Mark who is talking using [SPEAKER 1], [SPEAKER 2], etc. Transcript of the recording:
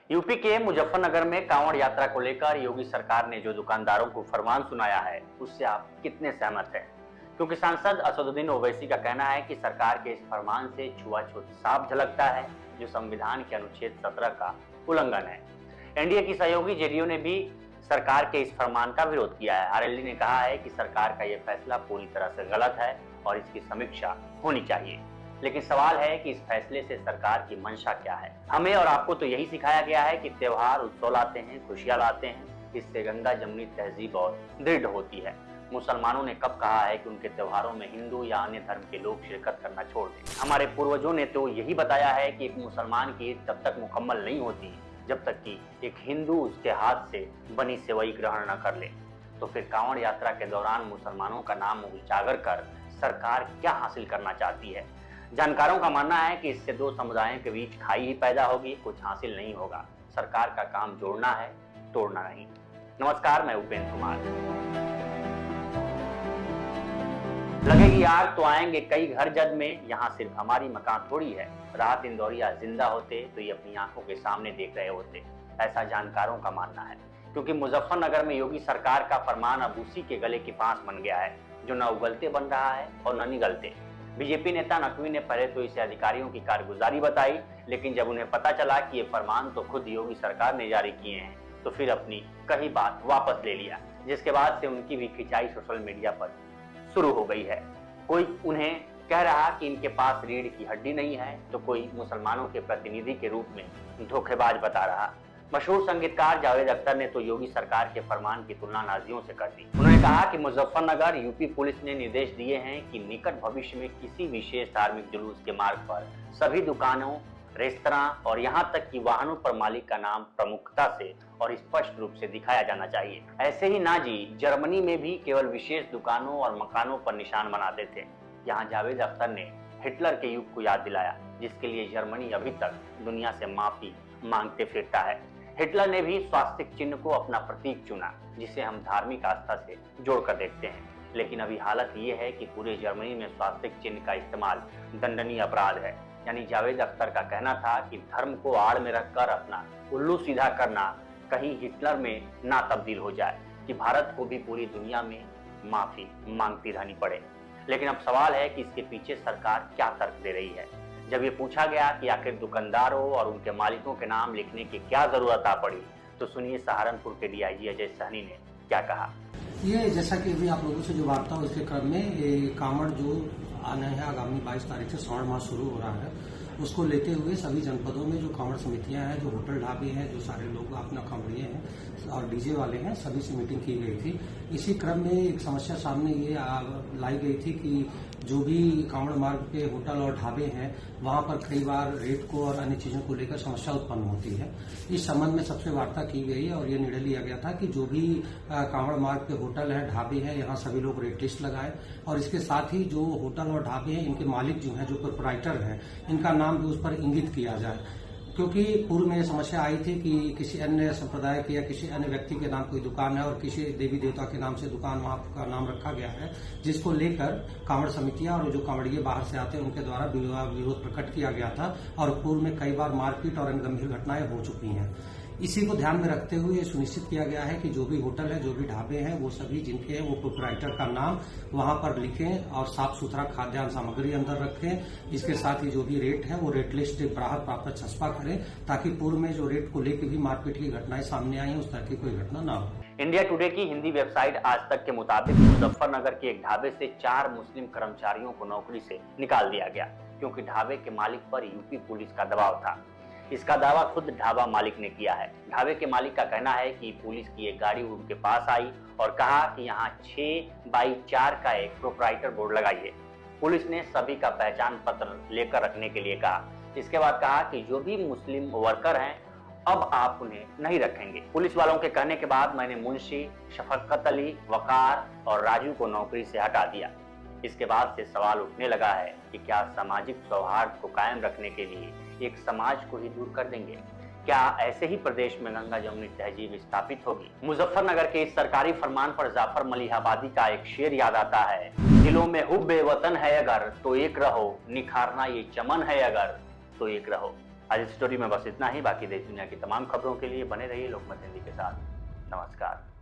[SPEAKER 1] UP के मुजफ्फरनगर में कांवड़ यात्रा को लेकर योगी सरकार ने जो दुकानदारों को फरमान सुनाया है, उससे आप कितने सहमत हैं? क्योंकि सांसद असदुद्दीन ओवैसी का कहना है कि सरकार के इस फरमान से छुआछूत साफ झलकता है, जो संविधान के अनुच्छेद 17 का उल्लंघन है। एनडीए की सहयोगी जेडीयू ने भी सरकार के इस फरमान का विरोध किया है। आरएलडी ने कहा है कि सरकार का यह फैसला पूरी तरह से गलत है और इसकी समीक्षा होनी चाहिए। लेकिन सवाल है कि इस फैसले से सरकार की मंशा क्या है। हमें और आपको तो यही सिखाया गया है कि त्योहार उत्सव लाते हैं, खुशियां लाते हैं, इससे गंगा जमुनी तहजीब और दृढ़ होती है। मुसलमानों ने कब कहा है कि उनके त्योहारों में हिंदू या अन्य धर्म के लोग शिरकत करना छोड़ दें? हमारे पूर्वजों ने तो यही बताया है कि एक मुसलमान की ईद तब तक मुकम्मल नहीं होती जब तक कि एक हिंदू उसके हाथ से बनी सेवई ग्रहण न कर ले। तो फिर कांवड़ यात्रा के दौरान मुसलमानों का नाम उजागर कर सरकार क्या हासिल करना चाहती है? जानकारों का मानना है कि इससे दो समुदायों के बीच खाई ही पैदा होगी, कुछ हासिल नहीं होगा। सरकार का काम जोड़ना है, तोड़ना नहीं। नमस्कार, मैं उपेंद्र कुमार। लगेगी आग तो आएंगे कई घर जद में, यहाँ सिर्फ हमारी मकान थोड़ी है। रात इंदौरिया जिंदा होते तो ये अपनी आंखों के सामने देख रहे होते, ऐसा जानकारों का मानना है। क्योंकि मुजफ्फरनगर में योगी सरकार का फरमान अब उसी के गले की फांस बन गया है, जो न उगलते बन रहा है और न निगलते। बीजेपी नेता नकवी ने पहले तो इसे अधिकारियों की कारगुजारी बताई, लेकिन जब उन्हें पता चला कि ये फरमान तो खुद योगी सरकार ने जारी किए हैं, तो फिर अपनी कही बात वापस ले लिया, जिसके बाद से उनकी भी खिंचाई सोशल मीडिया पर शुरू हो गई है। कोई उन्हें कह रहा कि इनके पास रीढ़ की हड्डी नहीं है, तो कोई मुसलमानों के प्रतिनिधि के रूप में धोखेबाज बता रहा। मशहूर संगीतकार जावेद अख्तर ने तो योगी सरकार के फरमान की तुलना नाजियों से कर दी। उन्होंने कहा कि मुजफ्फरनगर यूपी पुलिस ने निर्देश दिए हैं कि निकट भविष्य में किसी विशेष धार्मिक जुलूस के मार्ग पर सभी दुकानों, रेस्तरां और यहां तक कि वाहनों पर मालिक का नाम प्रमुखता से और स्पष्ट रूप से दिखाया जाना चाहिए। ऐसे ही नाजी जर्मनी में भी केवल विशेष दुकानों और मकानों पर निशान बनाते थे। यहाँ जावेद अख्तर ने हिटलर के युग को याद दिलाया, जिसके लिए जर्मनी अभी तक दुनिया से माफी मांगते फिरता है। हिटलर ने भी स्वास्तिक चिन्ह को अपना प्रतीक चुना, जिसे हम धार्मिक आस्था से जोड़कर देखते हैं। लेकिन अभी हालत ये है कि पूरे जर्मनी में स्वास्तिक चिन्ह का इस्तेमाल दंडनीय अपराध है। यानी जावेद अख्तर का कहना था कि धर्म को आड़ में रखकर अपना उल्लू सीधा करना कहीं हिटलर में ना तब्दील हो जाए कि भारत को भी पूरी दुनिया में माफी मांगती रहनी पड़े। लेकिन अब सवाल है कि इसके पीछे सरकार क्या तर्क दे रही है। जब ये पूछा गया कि आखिर दुकानदारों और उनके मालिकों के नाम लिखने की क्या जरूरत आ पड़ी, तो सुनिए सहारनपुर के डीआईजी अजय सहनी ने क्या कहा।
[SPEAKER 2] ये जैसा कि अभी आप लोगों से जो वार्ता हो, इसके क्रम में ये कांवड़ जो आना है आगामी 22 तारीख से श्रावण मास शुरू हो रहा है, उसको लेते हुए सभी जनपदों में जो कांवड़ समितियां हैं, जो होटल ढाबे हैं, जो सारे लोग अपना कांवड़िए हैं और डीजे वाले हैं, सभी से मीटिंग की गई थी। इसी क्रम में एक समस्या सामने ये लाई गई थी कि जो भी कांवड़ मार्ग पे होटल और ढाबे हैं, वहां पर कई बार रेट को और अन्य चीजों को लेकर समस्या उत्पन्न होती है। इस संबंध में सबसे वार्ता की गई और ये निर्णय लिया गया था कि जो भी कांवड़ मार्ग पे होटल है, ढाबे हैं, यहाँ सभी लोग रेट लिस्ट लगाएं और इसके साथ ही जो होटल और ढाबे हैं, इनके मालिक जो हैं, जो प्रोप्राइटर हैं, इनका नाम भी उस पर इंगित किया जाए। क्योंकि पूर्व में यह समस्या आई थी कि किसी अन्य संप्रदाय के या किसी अन्य व्यक्ति के नाम कोई दुकान है और किसी देवी देवता के नाम से दुकान वहां का नाम रखा गया है, जिसको लेकर कांवड़ समितियां और जो कांवड़िए बाहर से आते हैं उनके द्वारा विरोध प्रकट किया गया था और पूर्व में कई बार मारपीट और अन्य गंभीर घटनाएं हो चुकी हैं। इसी को ध्यान में रखते हुए सुनिश्चित किया गया है कि जो भी होटल है, जो भी ढाबे हैं, वो सभी जिनके हैं, वो प्रोप्राइटर का नाम वहां पर लिखें और साफ सुथरा खाद्यान्न सामग्री अंदर रखें। इसके साथ ही जो भी रेट है, वो रेट लिस्ट बाहर प्राप्त छपा करें, ताकि पूर्व में जो रेट को लेकर भी मारपीट की घटनाएं सामने आई, उस तरह की कोई घटना ना हो।
[SPEAKER 1] इंडिया टुडे की हिंदी वेबसाइट आज तक के मुताबिक मुजफ्फरनगर के एक ढाबे से 4 मुस्लिम कर्मचारियों को नौकरी से निकाल दिया गया, क्योंकि ढाबे के मालिक पर यूपी पुलिस का दबाव था। इसका दावा खुद ढाबा मालिक ने किया है। ढाबे के मालिक का कहना है कि पुलिस की एक गाड़ी उनके पास आई और कहा कि यहाँ 6x4 का एक प्रोप्राइटर बोर्ड लगाइए। पुलिस ने सभी का पहचान पत्र लेकर रखने के लिए कहा। इसके बाद कहा कि जो भी मुस्लिम वर्कर हैं, अब आप उन्हें नहीं रखेंगे। पुलिस वालों के कहने के बाद मैंने मुंशी, शफकत अली, वकार और राजू को नौकरी से हटा दिया। इसके बाद से सवाल उठने लगा है कि क्या सामाजिक सौहार्द को कायम रखने के लिए एक समाज को ही दूर कर देंगे? क्या ऐसे ही प्रदेश में गंगा जमुनी तहजीब स्थापित होगी? मुजफ्फरनगर के इस सरकारी फरमान पर जाफर मलिहाबादी का एक शेर याद आता है, दिलों में हुब्बे वतन है अगर तो एक रहो, निखारना ये चमन है अगर तो एक रहो। आज इस स्टोरी में बस इतना ही। बाकी देश दुनिया की तमाम खबरों के लिए बने रहिए लोकमत हिंदी के साथ। नमस्कार।